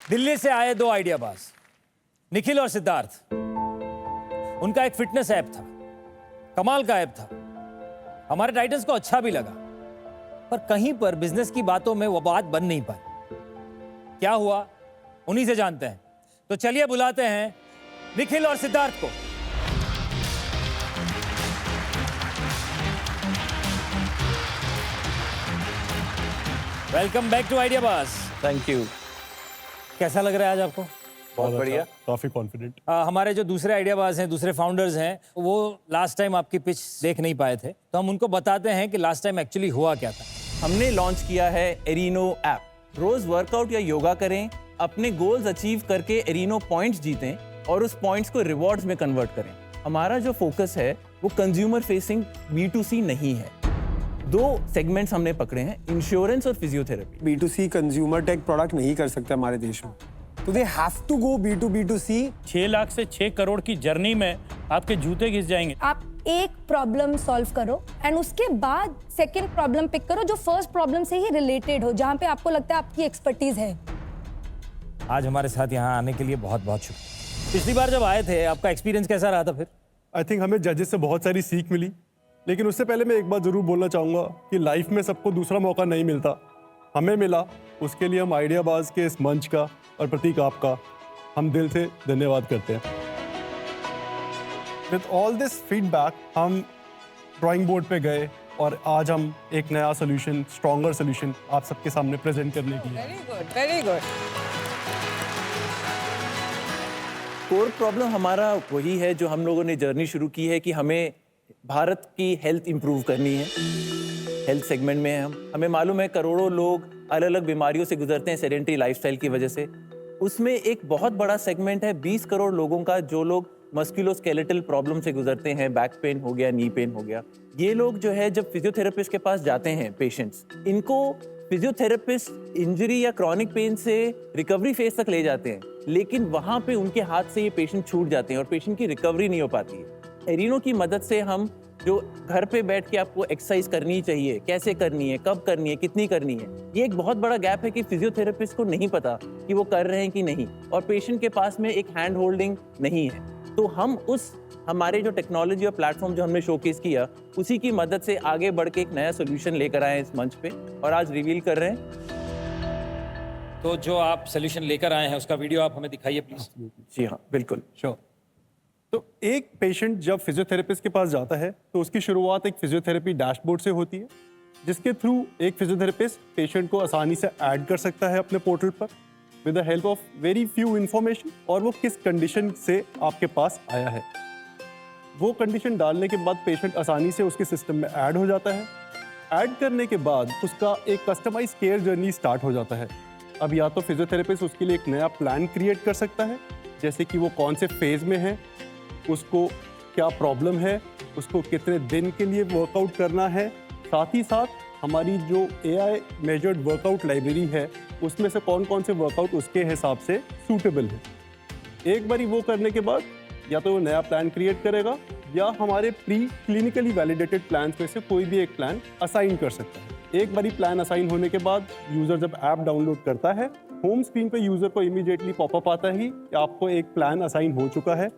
दिल्ली से आए दो आइडियाबाज, निखिल और सिद्धार्थ। उनका एक फिटनेस ऐप था, कमाल का ऐप था। हमारे टाइटन्स को अच्छा भी लगा, पर कहीं पर बिजनेस की बातों में वो बात बन नहीं पाई। क्या हुआ उन्हीं से जानते हैं। तो चलिए बुलाते हैं निखिल और सिद्धार्थ को। Welcome back to Ideabaaz. Thank you. कैसा लग रहा है आज आपको? बहुत बढ़िया, काफी कॉन्फिडेंट। हमारे जो दूसरे आइडियाबाज हैं, दूसरे फाउंडर्स हैं, वो लास्ट टाइम आपकी पिच देख नहीं पाए थे, तो हम उनको बताते हैं कि लास्ट टाइम एक्चुअली हुआ क्या था। हमने लॉन्च किया है एरिनो ऐप। रोज वर्कआउट या योगा करें, अपने गोल्स अचीव करके एरिनो पॉइंट्स जीतें और उस पॉइंट्स को रिवॉर्ड्स में कन्वर्ट करें। हमारा जो फोकस है वो कंज्यूमर फेसिंग B2C नहीं है। दो सेगमेंट्स हमने पकड़े हैं, इंश्योरेंस और physiotherapy. B2C consumer tech product नहीं कर सकते हमारे देश में, तो they have to go B2B2C। 6 lakh से 6 करोड़ की जर्नी में आपके जूते घिस जाएंगे। आप एक प्रॉब्लम सॉल्व करो एंड उसके बाद सेकंड प्रॉब्लम पिक करो जो फर्स्ट प्रॉब्लम से ही रिलेटेड हो, जहां पे आपको लगता है आपकी एक्सपर्टीज है। आज हमारे साथ यहाँ आने के लिए बहुत बहुत शुक्रिया। पिछली बार जब आए थे, आपका एक्सपीरियंस कैसा रहा था फिर? आई थिंक हमें जजेस से बहुत सारी सीख मिली, लेकिन उससे पहले मैं एक बात जरूर बोलना चाहूँगा कि लाइफ में सबको दूसरा मौका नहीं मिलता। हमें मिला, उसके लिए हम आइडियाबाज के इस मंच का और प्रतीक आपका हम दिल से धन्यवाद करते हैं। विद ऑल दिस फीडबैक हम ड्राइंग बोर्ड पे गए और आज हम एक नया सोल्यूशन, स्ट्रॉन्गर सोल्यूशन आप सबके सामने प्रेजेंट करने की है। Very good, very good. Core problem हमारा वही है जो हम लोगों ने जर्नी शुरू की है कि हमें भारत की हेल्थ इंप्रूव करनी है। हेल्थ सेगमेंट में हमें मालूम है करोड़ों लोग अलग अलग बीमारियों से गुजरते हैं सेडेंटरी लाइफस्टाइल की वजह से। उसमें एक बहुत बड़ा सेगमेंट है 20 करोड़ लोगों का जो लोग मस्कुलोस्केलेटल प्रॉब्लम से गुजरते हैं, बैक पेन हो गया, नी पेन हो गया। ये लोग जो है जब फिजियोथेरेपिस्ट के पास जाते हैं पेशेंट्स, इनको फिजियोथेरेपिस्ट इंजरी या क्रॉनिक पेन से रिकवरी फेज तक ले जाते हैं, लेकिन वहाँ पे उनके हाथ से ये पेशेंट छूट जाते हैं और पेशेंट की रिकवरी नहीं हो पाती है। एरिनो की मदद से हम जो घर पे बैठ के आपको एक्सरसाइज करनी चाहिए, कैसे करनी है, कब करनी है, कितनी करनी है, ये एक बहुत बड़ा गैप है कि फिजियोथेरेपिस्ट को नहीं पता कि वो कर रहे हैं कि नहीं, और पेशेंट के पास में एक हैंड होल्डिंग नहीं है। तो हम उस हमारे जो टेक्नोलॉजी और प्लेटफॉर्म जो हमने शोकेस किया, उसी की मदद से आगे बढ़ के एक नया सोल्यूशन लेकर आए इस मंच पे और आज रिवील कर रहे हैं। तो जो आप सोल्यूशन लेकर आए हैं उसका वीडियो आप हमें दिखाइए प्लीज। जी हाँ, बिल्कुल। श्योर। तो एक पेशेंट जब फिजियोथेरेपिस्ट के पास जाता है तो उसकी शुरुआत एक फिजियोथेरेपी डैशबोर्ड से होती है, जिसके थ्रू एक फिजियोथेरेपिस्ट पेशेंट को आसानी से ऐड कर सकता है अपने पोर्टल पर with the help of very few information, और वो किस कंडीशन से आपके पास आया है वो कंडीशन डालने के बाद पेशेंट आसानी से उसके सिस्टम में ऐड हो जाता है। ऐड करने के बाद उसका एक कस्टमाइज केयर जर्नी स्टार्ट हो जाता है। अब या तो फिजियोथेरेपिस्ट उसके लिए एक नया प्लान क्रिएट कर सकता है, जैसे कि वो कौन से फेज में है, उसको क्या प्रॉब्लम है, उसको कितने दिन के लिए वर्कआउट करना है। साथ ही साथ हमारी जो AI मेजर्ड वर्कआउट लाइब्रेरी है, उसमें से कौन कौन से वर्कआउट उसके हिसाब से सूटेबल है। एक बारी वो करने के बाद या तो वो नया प्लान क्रिएट करेगा या हमारे प्री क्लिनिकली वैलिडेटेड प्लान में से कोई भी एक प्लान असाइन कर सकता है। एक बारी प्लान असाइन होने के बाद यूजर जब ऐप डाउनलोड करता है, होम स्क्रीन पे यूजर को इमीडिएटली पॉपअप आता ही कि आपको एक प्लान असाइन हो चुका है।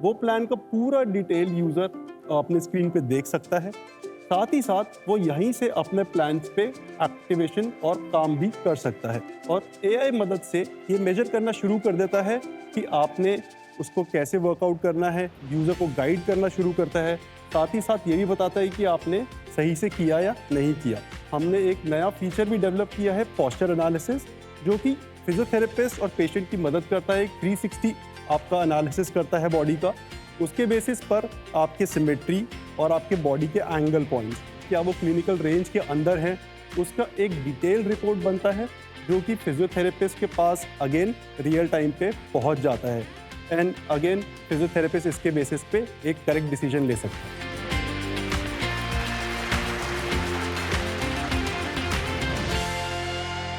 वो प्लान का पूरा डिटेल यूजर अपने स्क्रीन पे देख सकता है। साथ ही साथ वो यहीं से अपने प्लान्स पे एक्टिवेशन और काम भी कर सकता है, और AI मदद से ये मेजर करना शुरू कर देता है कि आपने उसको कैसे वर्कआउट करना है, यूजर को गाइड करना शुरू करता है। साथ ही साथ ये भी बताता है कि आपने सही से किया या नहीं किया। हमने एक नया फीचर भी डेवलप किया है, पोस्चर एनालिसिस, जो कि फिजियोथेरेपिस्ट और पेशेंट की मदद करता है। 360 आपका एनालिसिस करता है बॉडी का। उसके बेसिस पर आपके सिमेट्री और आपके बॉडी के एंगल पॉइंट्स, क्या वो क्लिनिकल रेंज के अंदर हैं, उसका एक डिटेल रिपोर्ट बनता है, जो कि फिजियोथेरेपिस्ट के पास अगेन रियल टाइम पे पहुंच जाता है। एंड अगेन फिजियोथेरेपिस्ट इसके बेसिस पे एक करेक्ट डिसीजन ले सकता है।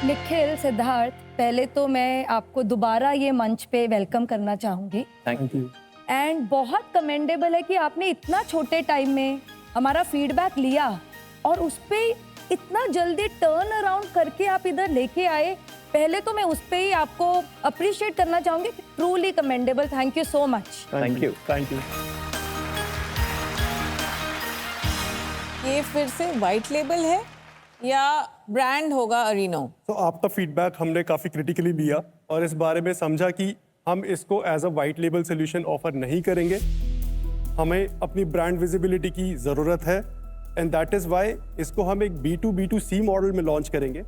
निखिल, सिद्धार्थ, पहले तो मैं आपको दोबारा ये मंच पे वेलकम करना चाहूंगी। Thank you. एंड बहुत कमेंडेबल है कि आपने इतना छोटे टाइम में हमारा फीडबैक लिया और उस पे इतना जल्दी टर्न अराउंड करके आप इधर लेके आए। पहले तो मैं उस पे ही आपको अप्रिशिएट करना चाहूंगी, truly commendable, thank you so much. Thank you. ये फिर से वाइट लेबल है या ब्रांड होगा अरीनो? तो आपका फीडबैक हमने काफ़ी क्रिटिकली लिया और इस बारे में समझा कि हम इसको as a white label solution offer नहीं करेंगे। हमें अपनी ब्रांड विजिबिलिटी की ज़रूरत है एंड दैट इज़ वाई इसको हम एक B2B2C मॉडल में लॉन्च करेंगे,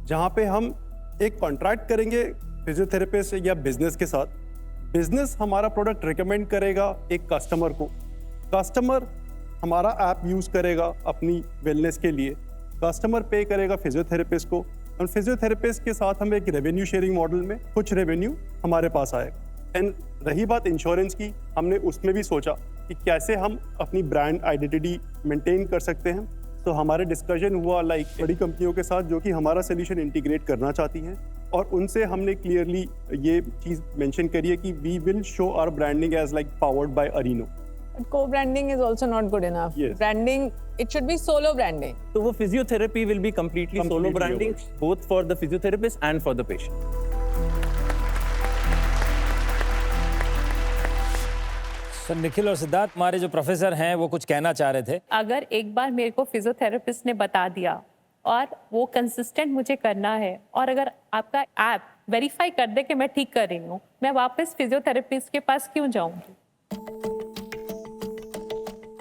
जहाँ पे हम एक कॉन्ट्रैक्ट करेंगे फिजियोथेरेपिस्ट या बिजनेस के साथ। बिजनेस हमारा प्रोडक्ट रिकमेंड करेगा एक कस्टमर को, कस्टमर हमारा ऐप यूज़ करेगा अपनी वेलनेस के लिए, कस्टमर पे करेगा फिजियोथेरेपिस्ट को और फिजियोथेरेपिस्ट के साथ हम एक रेवेन्यू शेयरिंग मॉडल में कुछ रेवेन्यू हमारे पास आएगा। एंड रही बात इंश्योरेंस की, हमने उसमें भी सोचा कि कैसे हम अपनी ब्रांड आइडेंटिटी मेंटेन कर सकते हैं। तो हमारे डिस्कशन हुआ लाइक बड़ी कंपनियों के साथ जो कि हमारा सोल्यूशन इंटीग्रेट करना चाहती हैं, और उनसे हमने क्लियरली ये चीज़ मेंशन करी है कि we will show our branding as like powered by Arino. Co-branding is also not good enough. Yes. Branding, it should be solo branding. तो वो physiotherapy will be completely solo Completely branding, yours. Both for the physiotherapist and for the patient. Sir Nikhil और सिद्धार्थ, हमारे जो professor हैं वो कुछ कहना चाह रहे थे। अगर एक बार मेरे को फिजियोथेरेपिस्ट ने बता दिया और वो कंसिस्टेंट मुझे करना है, और अगर आपका ऐप वेरीफाई कर दे कि मैं ठीक कर रही हूँ, मैं वापस फिजियोथेरेपिस्ट के पास क्यों जाऊँगी?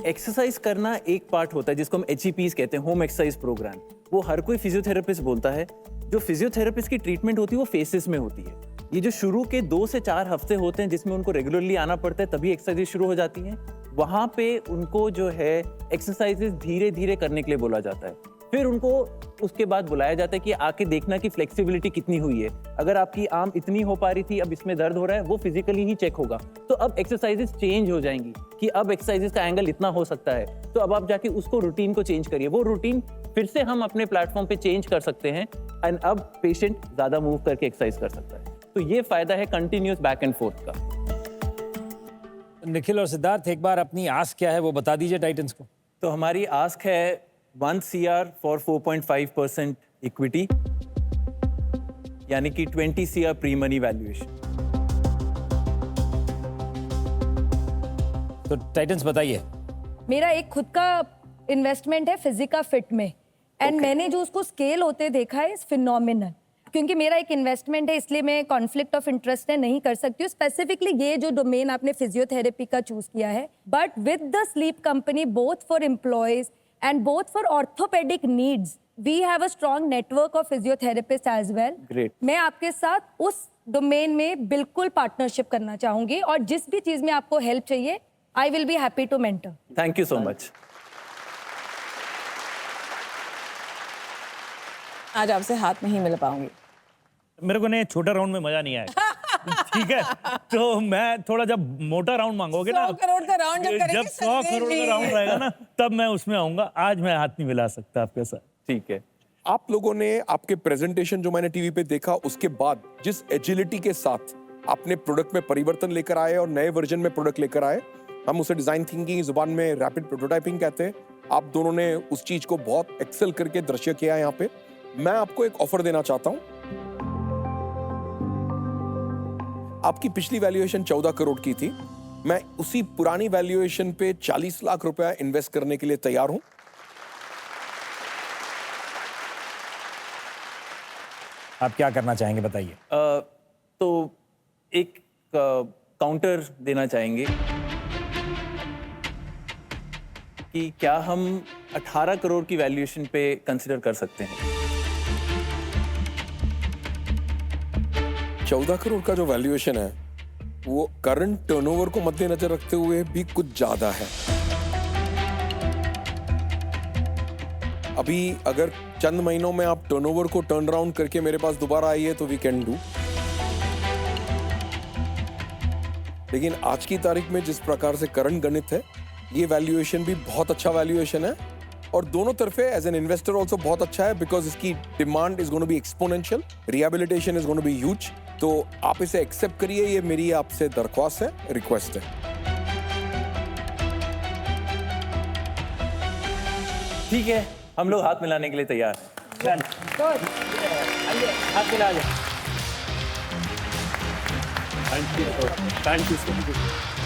एक्सरसाइज करना एक पार्ट होता है जिसको हम HEPs कहते हैं, होम एक्सरसाइज प्रोग्राम। वो हर कोई फिजियोथेरेपिस्ट बोलता है। जो फिजियोथेरेपिस्ट की ट्रीटमेंट होती है वो फेसेस में होती है। ये जो शुरू के 2 से 4 हफ्ते होते हैं जिसमें उनको रेगुलरली आना पड़ता है, तभी एक्सरसाइज शुरू हो जाती हैं। वहाँ पे उनको जो है एक्सरसाइजेस धीरे धीरे करने के लिए बोला जाता है। फिर उनको उसके बाद बुलाया जाता है कि आके देखना कि फ्लेक्सिबिलिटी कितनी हुई है। अगर आपकी आर्म इतनी हो पा रही थी, अब इसमें दर्द हो रहा है, वो फिजिकली ही चेक होगा। तो अब एक्सरसाइजेस चेंज हो जाएंगी कि अब एक्सरसाइजेस का एंगल इतना हो सकता है, तो अब आप जाके उसको रूटीन को चेंज करिए। वो रूटीन फिर से हम अपने प्लेटफॉर्म पे चेंज कर सकते हैं एंड अब पेशेंट ज्यादा मूव करके एक्सरसाइज कर सकता है। तो ये फायदा है कंटिन्यूअस बैक एंड फोर्थ का। निखिल और सिद्धार्थ, एक बार अपनी आस्क क्या है वो बता दीजिए टाइटंस को। तो हमारी आस्क है 1 CR फॉर 4.5% इक्विटी, यानी कि 20 CR प्री मनी वैल्यूएशन। तो टाइटंस बताइए। मेरा एक खुद का इन्वेस्टमेंट है फिजिका फिट में, एंड मैंने जो उसको स्केल होते देखा है इज फिनोमिनल। क्योंकि मेरा एक इन्वेस्टमेंट है, इसलिए मैं कॉन्फ्लिक्ट ऑफ इंटरेस्ट है नहीं कर सकती हूँ। स्पेसिफिकली ये जो डोमेन आपने फिजियोथेरेपी का चूज किया है, but with the sleep company both for employees and both for orthopedic needs, we have a strong network of physiotherapists as well. Great. मैं आपके साथ उस डोमेन में बिल्कुल पार्टनरशिप करना चाहूंगी, और जिस भी चीज में आपको हेल्प चाहिए, I will be happy to mentor. Thank you so much. आज आपसे हाथ नहीं मिला पाऊंगी। मेरे को नहीं, छोटा राउंड में मजा नहीं आया। ठीक है, तो मैं थोड़ा, जब मोटा राउंड मांगोगे ना, 100 करोड़ का राउंड जब करेंगे, 100 करोड़ का राउंड रहेगा ना, तब मैं उसमें आऊंगा। आज मैं हाथ नहीं मिला सकता आपके साथ। ठीक है। आप लोगों ने आपके प्रेजेंटेशन जो मैंने टीवी पे देखा, उसके बाद जिस एजिलिटी के साथ आपने प्रोडक्ट में परिवर्तन लेकर आए और नए वर्जन में प्रोडक्ट लेकर आए, हम उसे डिजाइन थिंकिंग की जुबान में रैपिड प्रोटोटाइपिंग कहते हैं। आप दोनों ने उस चीज को बहुत एक्सेल करके दृश्य किया है यहाँ पे। मैं आपको एक ऑफर देना चाहता हूँ। आपकी पिछली वैल्यूएशन 14 करोड़ की थी, मैं उसी पुरानी वैल्यूएशन पे 40 लाख रुपया इन्वेस्ट करने के लिए तैयार हूं। आप क्या करना चाहेंगे बताइए। तो एक काउंटर देना चाहेंगे कि क्या हम 18 करोड़ की वैल्यूएशन पे कंसिडर कर सकते हैं। 14 करोड़ का जो वैल्यूएशन है वो करंट टर्नओवर को मद्देनजर रखते हुए भी कुछ ज्यादा है। अभी अगर चंद महीनों में आप टर्नओवर को टर्न अराउंड करके मेरे पास दोबारा आइए तो वी कैन डू। लेकिन आज की तारीख में जिस प्रकार से करंट गणित है, ये वैल्यूएशन भी बहुत अच्छा वैल्यूएशन है, और दोनों तरफे एज एन इन्वेस्टर ऑल्सो बहुत अच्छा है, बिकॉज इसकी demand is gonna be exponential, rehabilitation is gonna be huge. तो आप इसे एक्सेप्ट करिए, ये मेरी आपसे दरख्वास्त है, रिक्वेस्ट है। ठीक है, हम लोग हाथ मिलाने के लिए तैयार हैं। हाथ मिला जाए। Thank you so much.